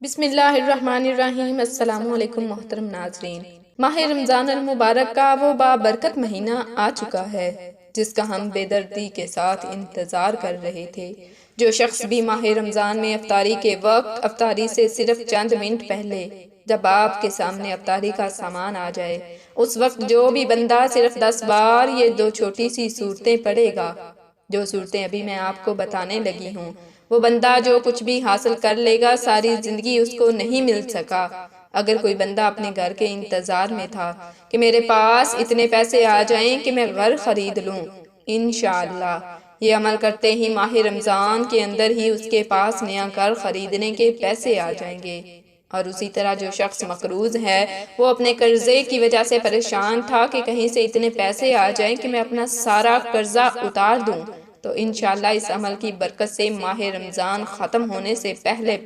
بسم اللہ الرحمن الرحیم۔ السلام علیکم محترم ناظرین، ماہ رمضان المبارک کا وہ بابرکت مہینہ آ چکا ہے جس کا ہم بے دردی کے ساتھ انتظار کر رہے تھے۔ جو شخص بھی ماہ رمضان میں افطاری کے وقت افطاری سے صرف چند منٹ پہلے جب آپ کے سامنے افطاری کا سامان آ جائے، اس وقت جو بھی بندہ صرف 10 بار یہ دو چھوٹی سی صورتیں پڑھے گا، جو صورتیں ابھی میں آپ کو بتانے لگی ہوں، وہ بندہ جو کچھ بھی حاصل کر لے گا ساری زندگی اس کو نہیں مل سکا۔ اگر کوئی بندہ اپنے گھر کے انتظار میں تھا کہ میرے پاس اتنے پیسے آ جائیں کہ میں گھر خرید لوں، انشاءاللہ یہ عمل کرتے ہی ماہ رمضان کے اندر ہی اس کے پاس نیا گھر خریدنے کے پیسے آ جائیں گے۔ اور اسی طرح جو شخص مقروض ہے، وہ اپنے قرضے کی وجہ سے پریشان تھا کہ کہیں سے اتنے پیسے آ جائیں کہ میں اپنا سارا قرضہ اتار دوں، تو انشاءاللہ اس عمل کی برکت سے ماہ رمضان ختم ہونے سے پہلے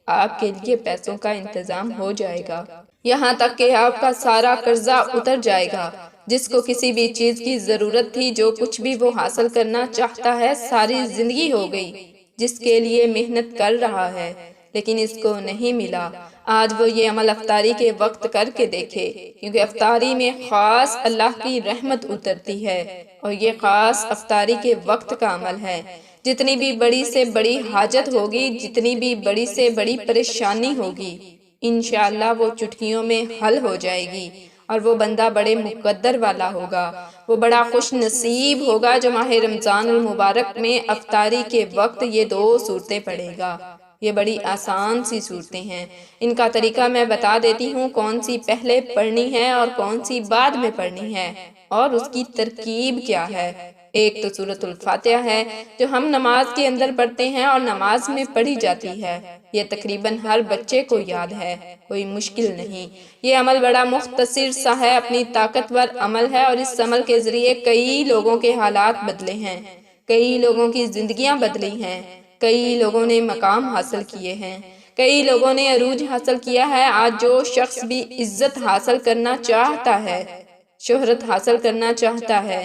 آپ کے لیے پیسوں کا انتظام ہو جائے گا، یہاں تک کہ آپ کا سارا قرضہ اتر جائے گا۔ جس کو کسی بھی چیز کی ضرورت تھی، جو کچھ بھی وہ حاصل کرنا چاہتا ہے، ساری زندگی ہو گئی جس کے لیے محنت کر رہا ہے لیکن اس کو نہیں ملا، آج وہ یہ عمل افطاری کے وقت کر کے دیکھے، کیونکہ افطاری میں خاص اللہ کی رحمت اترتی ہے اور یہ خاص افطاری کے وقت کا عمل ہے۔ جتنی بھی بڑی سے بڑی حاجت ہوگی، جتنی بھی بڑی سے بڑی پریشانی ہوگی، انشاءاللہ وہ چٹکیوں میں حل ہو جائے گی، اور وہ بندہ بڑے مقدر والا ہوگا، وہ بڑا خوش نصیب ہوگا جو ماہ رمضان المبارک میں افطاری کے وقت یہ دو صورتیں پڑھے گا۔ یہ بڑی آسان سی صورتیں ہیں، ان کا طریقہ میں بتا دیتی ہوں، کون سی پہلے پڑھنی ہے اور کون سی بعد میں پڑھنی ہے، اور اس کی ترکیب کیا ہے۔ ایک تو سورۃ الفاتحہ ہے جو ہم نماز کے اندر پڑھتے ہیں اور نماز میں پڑھی جاتی ہے، یہ تقریباً ہر بچے کو یاد ہے، کوئی مشکل نہیں۔ یہ عمل بڑا مختصر سا ہے، اپنی طاقتور عمل ہے، اور اس عمل کے ذریعے کئی لوگوں کے حالات بدلے ہیں، کئی لوگوں کی زندگیاں بدلی ہیں، کئی لوگوں نے مقام حاصل کیے ہیں، کئی لوگوں نے عروج حاصل کیا ہے۔ آج جو شخص بھی عزت حاصل کرنا چاہتا ہے، شہرت حاصل کرنا چاہتا ہے،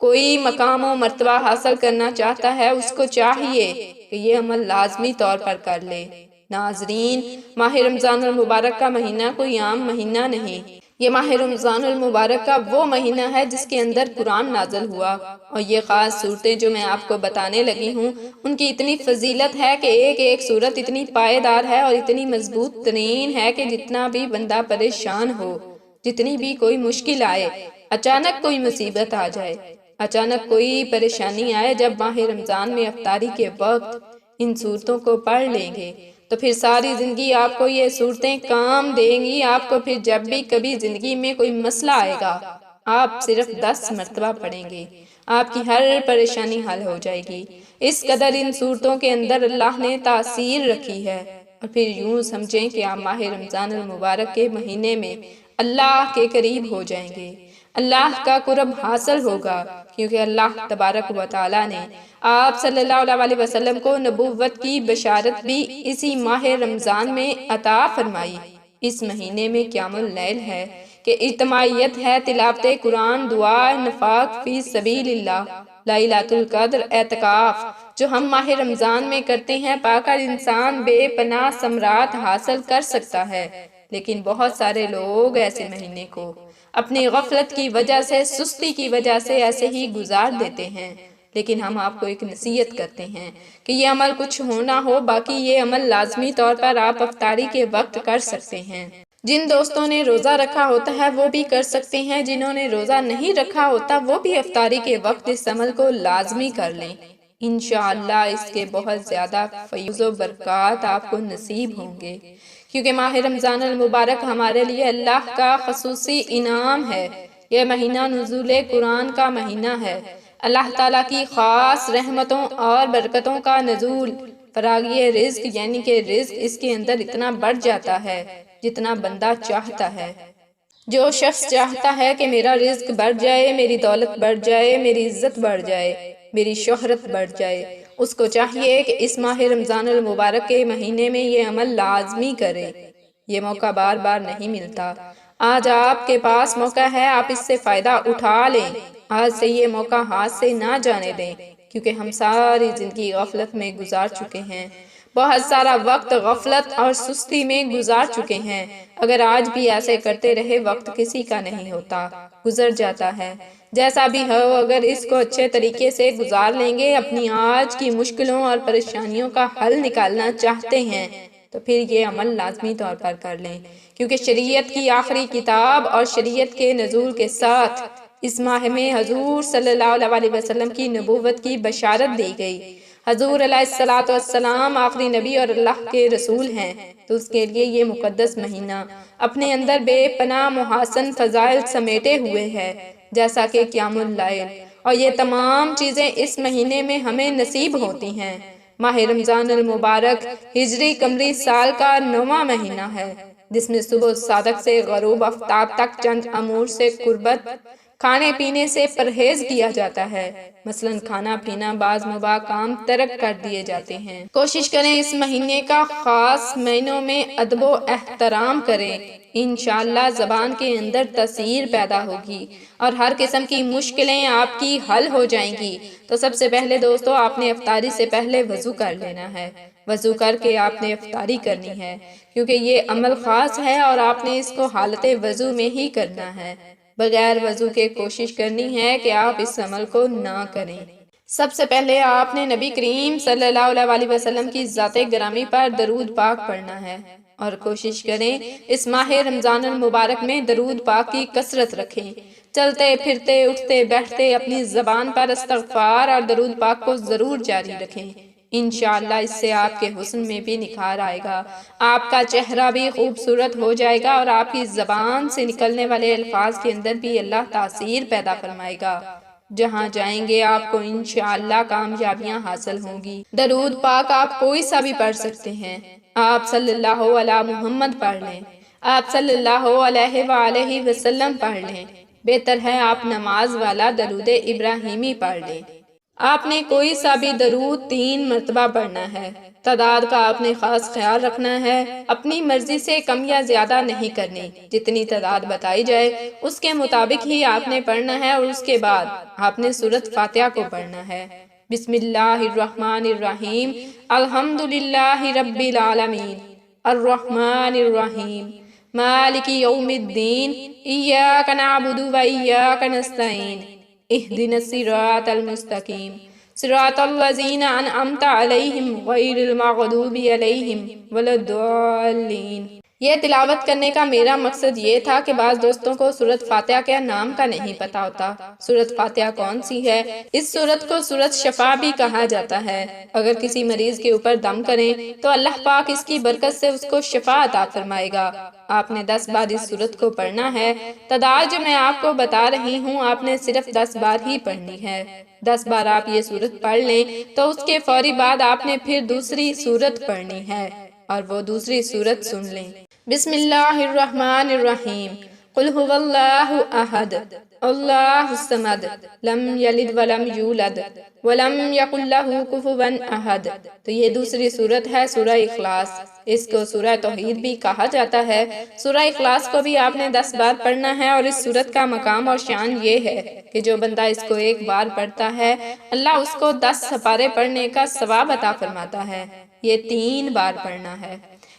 کوئی مقام و مرتبہ حاصل کرنا چاہتا ہے، اس کو چاہیے کہ یہ عمل لازمی طور پر کر لے۔ ناظرین، ماہ رمضان المبارک کا مہینہ کوئی عام مہینہ نہیں، یہ ماہ رمضان المبارک کا وہ مہینہ ہے جس کے اندر قرآن نازل ہوا، اور یہ خاص صورتیں جو میں آپ کو بتانے لگی ہوں، ان کی اتنی فضیلت ہے کہ ایک ایک صورت اتنی پائیدار ہے اور اتنی مضبوط ترین ہے کہ جتنا بھی بندہ پریشان ہو، جتنی بھی کوئی مشکل آئے، اچانک کوئی مصیبت آ جائے، اچانک کوئی پریشانی آئے، جب ماہ رمضان میں افطاری کے وقت ان صورتوں کو پڑھ لیں گے تو پھر ساری زندگی آپ کو یہ صورتیں کام دیں گی۔ آپ کو پھر جب بھی کبھی زندگی میں کوئی مسئلہ آئے گا، آپ صرف 10 مرتبہ پڑھیں گے، آپ کی ہر پریشانی حل ہو جائے گی۔ اس قدر ان صورتوں کے اندر اللہ نے تاثیر رکھی ہے، اور پھر یوں سمجھیں کہ آپ ماہ رمضان المبارک کے مہینے میں اللہ کے قریب ہو جائیں گے، اللہ کا قرب حاصل ہوگا، کیونکہ اللہ تبارک و تعالیٰ نے آپ صلی اللہ علیہ وسلم کو نبوت کی بشارت بھی اسی ماہ رمضان میں عطا فرمائی۔ اس مہینے میں قیام اللیل ہے کہ اجتماعیت ہے، تلاوت قرآن، دعا، انفاق فی سبیل اللہ، لیلۃ القدر، اعتکاف، جو ہم ماہ رمضان میں کرتے ہیں، پا کر انسان بے پناہ ثمرات حاصل کر سکتا ہے۔ لیکن بہت سارے لوگ ایسے مہینے کو اپنی غفلت کی وجہ سے، سستی کی وجہ سے ایسے ہی گزار دیتے ہیں، لیکن ہم آپ کو ایک نصیحت کرتے ہیں کہ یہ عمل کچھ ہونا ہو، باقی یہ عمل لازمی طور پر آپ افطاری کے وقت کر سکتے ہیں۔ جن دوستوں نے روزہ رکھا ہوتا ہے وہ بھی کر سکتے ہیں، جنہوں نے روزہ نہیں رکھا ہوتا وہ بھی افطاری کے وقت اس عمل کو لازمی کر لیں، انشاءاللہ اس کے بہت زیادہ فیض و برکات آپ کو نصیب ہوں گے، کیونکہ ماہ رمضان المبارک ہمارے لیے اللہ کا خصوصی انعام ہے۔ یہ مہینہ نزول قرآن کا مہینہ ہے، اللہ تعالیٰ کی خاص رحمتوں اور برکتوں کا نزول، فراغی رزق، یعنی کہ رزق اس کے اندر اتنا بڑھ جاتا ہے جتنا بندہ چاہتا ہے۔ جو شخص چاہتا ہے کہ میرا رزق بڑھ جائے، میری دولت بڑھ جائے، میری عزت بڑھ جائے، میری شہرت بڑھ جائے، اس کو چاہیے کہ اس ماہ رمضان المبارک کے مہینے میں یہ عمل لازمی کرے۔ یہ موقع بار بار نہیں ملتا، آج آپ کے پاس موقع ہے، آپ اس سے فائدہ اٹھا لیں، آج سے یہ موقع ہاتھ سے نہ جانے دیں، کیونکہ ہم ساری زندگی غفلت میں گزار چکے ہیں، بہت سارا وقت غفلت اور سستی میں گزار چکے ہیں۔ اگر آج بھی ایسے کرتے رہے، وقت کسی کا نہیں ہوتا، گزر جاتا ہے۔ جیسا بھی ہو، اگر اس کو اچھے طریقے سے گزار لیں گے، اپنی آج کی مشکلوں اور پریشانیوں کا حل نکالنا چاہتے ہیں تو پھر یہ عمل لازمی طور پر کر لیں، کیونکہ شریعت کی آخری کتاب اور شریعت کے نزول کے ساتھ اس ماہ میں حضور صلی اللہ علیہ وسلم کی نبوت کی بشارت دی گئی۔ حضور علیہ السلام آخری نبی اور اللہ کے رسول ہیں، تو اس کے لیے یہ مقدس مہینہ اپنے اندر بے پناہ محاسن فضائل سمیٹے ہوئے ہے، جیسا کہ قیام اللیل، اور یہ تمام چیزیں اس مہینے میں ہمیں نصیب ہوتی ہیں۔ ماہ رمضان المبارک ہجری قمری سال کا 9واں مہینہ ہے، جس میں صبح صادق سے غروب آفتاب تک چند امور سے قربت، کھانے پینے سے پرہیز کیا جاتا ہے، مثلا کھانا پینا، بعض مباح کام ترک کر دیے جاتے ہیں۔ کوشش کریں اس مہینے کا خاص مہینوں میں ادب و احترام کریں، انشاءاللہ زبان کے اندر تاثیر پیدا ہوگی اور ہر قسم کی مشکلیں آپ کی حل ہو جائیں گی۔ تو سب سے پہلے دوستو، آپ نے افطاری سے پہلے وضو کر لینا ہے۔ وضو کر کے آپ نے افطاری کرنی ہے، کیونکہ یہ عمل خاص ہے اور آپ نے اس کو حالت وضو میں ہی کرنا ہے۔ بغیر وضو کے کوشش کرنی ہے کہ آپ اس عمل کو نہ کریں۔ سب سے پہلے آپ نے نبی کریم صلی اللہ علیہ وسلم کی ذات گرامی پر درود پاک پڑھنا ہے، اور کوشش کریں اس ماہ رمضان المبارک میں درود پاک کی کثرت رکھیں۔ چلتے پھرتے اٹھتے بیٹھتے اپنی زبان پر استغفار اور درود پاک کو ضرور جاری رکھیں۔ انشاءاللہ اس سے آپ کے حسن میں بھی نکھار آئے گا، آپ کا چہرہ بھی خوبصورت ہو جائے گا، اور آپ کی زبان سے نکلنے والے الفاظ کے اندر بھی اللہ تاثیر پیدا فرمائے گا۔ جہاں جائیں گے آپ کو انشاءاللہ کامیابیاں حاصل ہوں گی۔ درود پاک آپ کوئی سا بھی پڑھ سکتے ہیں۔ آپ صلی اللہ علی محمد پڑھ لیں، آپ صلی اللہ علیہ وآلہ وسلم پڑھ لیں، بہتر ہے آپ نماز والا درود ابراہیمی پڑھ لیں۔ آپ نے کوئی سا بھی درود 3 مرتبہ پڑھنا ہے۔ تعداد کا آپ نے خاص خیال رکھنا ہے، اپنی مرضی سے کم یا زیادہ نہیں کرنی، جتنی تعداد بتائی جائے اس کے مطابق ہی آپ نے پڑھنا ہے، اور اس کے بعد آپ نے سورۃ فاتحہ کو پڑھنا ہے۔ بسم اللہ الرحمن الرحیم، الحمدللہ رب العالمین، الرحمن الرحیم، مالک یوم الدین، ایاک نعبد و ایاک نستعین، اہدنا الصراط المستقیم، صراط الذین انعمت علیہم غیر المغضوب علیہم ولا الضالین۔ یہ تلاوت کرنے کا میرا مقصد یہ تھا کہ بعض دوستوں کو سورۃ فاتحہ کے نام کا نہیں پتا ہوتا۔ سورۃ فاتحہ کون سی ہے؟ اس سورت کو سورۃ شفا بھی کہا جاتا ہے۔ اگر کسی مریض کے اوپر دم کریں تو اللہ پاک اس کی برکت سے اس کو شفا عطا فرمائے گا۔ آپ نے 10 بار اس سورت کو پڑھنا ہے۔ تعداد جو میں آپ کو بتا رہی ہوں، آپ نے صرف 10 بار ہی پڑھنی ہے۔ 10 بار آپ یہ سورت پڑھ لیں تو اس کے فوری بعد آپ نے پھر دوسری سورت پڑھنی ہے، اور وہ دوسری سورت سن لیں۔ بسم اللہ الرحمن الرحیم، قل هو اللہ احد اللہ الصمد لم یلد ولم یولد ولم یکن لہ کفوا احد۔ تو یہ دوسری سورت ہے سورہ اخلاص، اس کو سورہ توحید بھی کہا جاتا ہے۔ سورہ اخلاص کو بھی آپ نے 10 بار پڑھنا ہے، اور اس سورت کا مقام اور شان یہ ہے کہ جو بندہ اس کو 1 بار پڑھتا ہے، اللہ اس کو 10 سپارے پڑھنے کا ثواب عطا فرماتا ہے۔ یہ 3 بار پڑھنا ہے۔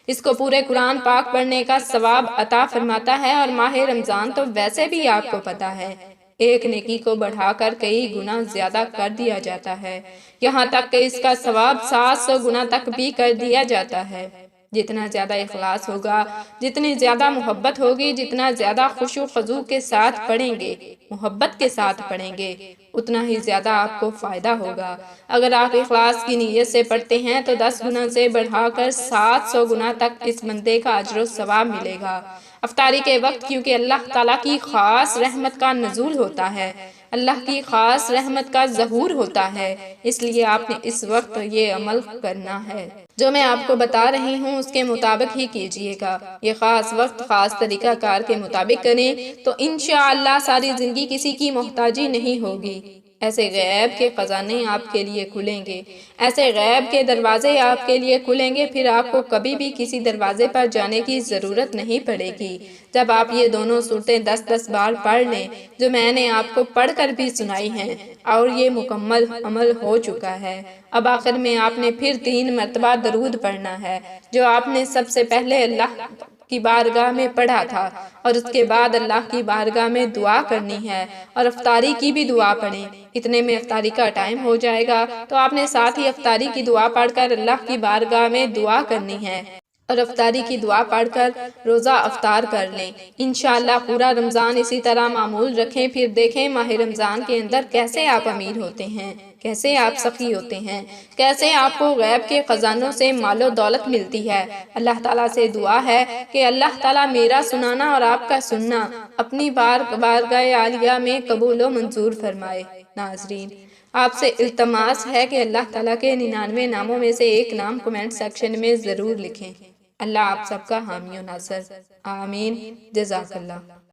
اس کو پورے قرآن پاک پڑھنے کا ثواب عطا فرماتا ہے، اور ماہ رمضان تو ویسے بھی آپ کو پتہ ہے، ایک نیکی کو بڑھا کر کئی گنا زیادہ کر دیا جاتا ہے، یہاں تک کہ اس کا ثواب 700 گنا تک بھی کر دیا جاتا ہے۔ جتنا زیادہ اخلاص ہوگا، جتنی زیادہ محبت ہوگی، جتنا زیادہ خشوع و خضوع کے ساتھ پڑھیں گے، محبت کے ساتھ پڑھیں گے، اتنا ہی زیادہ آپ کو فائدہ ہوگا۔ اگر آپ اخلاص کی نیت سے پڑھتے ہیں تو 10 گنا سے بڑھا کر 700 گنا تک اس بندے کا اجر و ثواب ملے گا۔ افطاری کے وقت کیونکہ اللہ تعالیٰ کی خاص رحمت کا نزول ہوتا ہے، اللہ کی خاص رحمت کا ظہور ہوتا ہے، اس لیے آپ نے اس وقت یہ عمل کرنا ہے۔ جو میں آپ کو بتا رہی ہوں اس کے مطابق ہی کیجئے گا۔ یہ خاص وقت خاص طریقہ کار کے مطابق کریں تو انشاءاللہ ساری زندگی کسی کی محتاجی نہیں ہوگی۔ ایسے غیب کے خزانے آپ کے لیے کھلیں گے، ایسے غیب کے دروازے آپ کے لیے کھلیں گے، پھر آپ کو کبھی بھی کسی دروازے پر جانے کی ضرورت نہیں پڑے گی۔ جب آپ یہ دونوں صورتیں 10 بار پڑھ لیں، جو میں نے آپ کو پڑھ کر بھی سنائی ہیں، اور یہ مکمل عمل ہو چکا ہے، اب آخر میں آپ نے پھر 3 مرتبہ درود پڑھنا ہے، جو آپ نے سب سے پہلے اللہ کی بارگاہ میں پڑھا تھا، اور اس کے بعد اللہ کی بارگاہ میں دعا کرنی ہے، اور افطاری کی بھی دعا پڑھیں۔ اتنے میں افطاری کا ٹائم ہو جائے گا، تو آپ نے ساتھ ہی افطاری کی دعا پڑھ کر اللہ کی بارگاہ میں دعا کرنی ہے، اور افطاری کی دعا پڑھ کر روزہ افطار کر لیں۔ انشاءاللہ پورا رمضان اسی طرح معمول رکھیں، پھر دیکھیں ماہ رمضان کے اندر کیسے آپ امیر ہوتے ہیں، کیسے آپ سخی ہوتے ہیں، کیسے آپ کو غیب کے خزانوں سے مال و دولت ملتی ہے۔ اللہ تعالیٰ سے دعا ہے کہ اللہ تعالیٰ میرا سنانا اور آپ کا سننا اپنی بارگاہ عالیہ میں قبول و منظور فرمائے۔ ناظرین، آپ سے التماس ہے کہ اللہ تعالیٰ کے 99 ناموں میں سے ایک نام کمنٹ سیکشن میں ضرور لکھیں۔ اللہ آپ سب کا حامی و ناصر۔ آمین۔ جزاک اللہ۔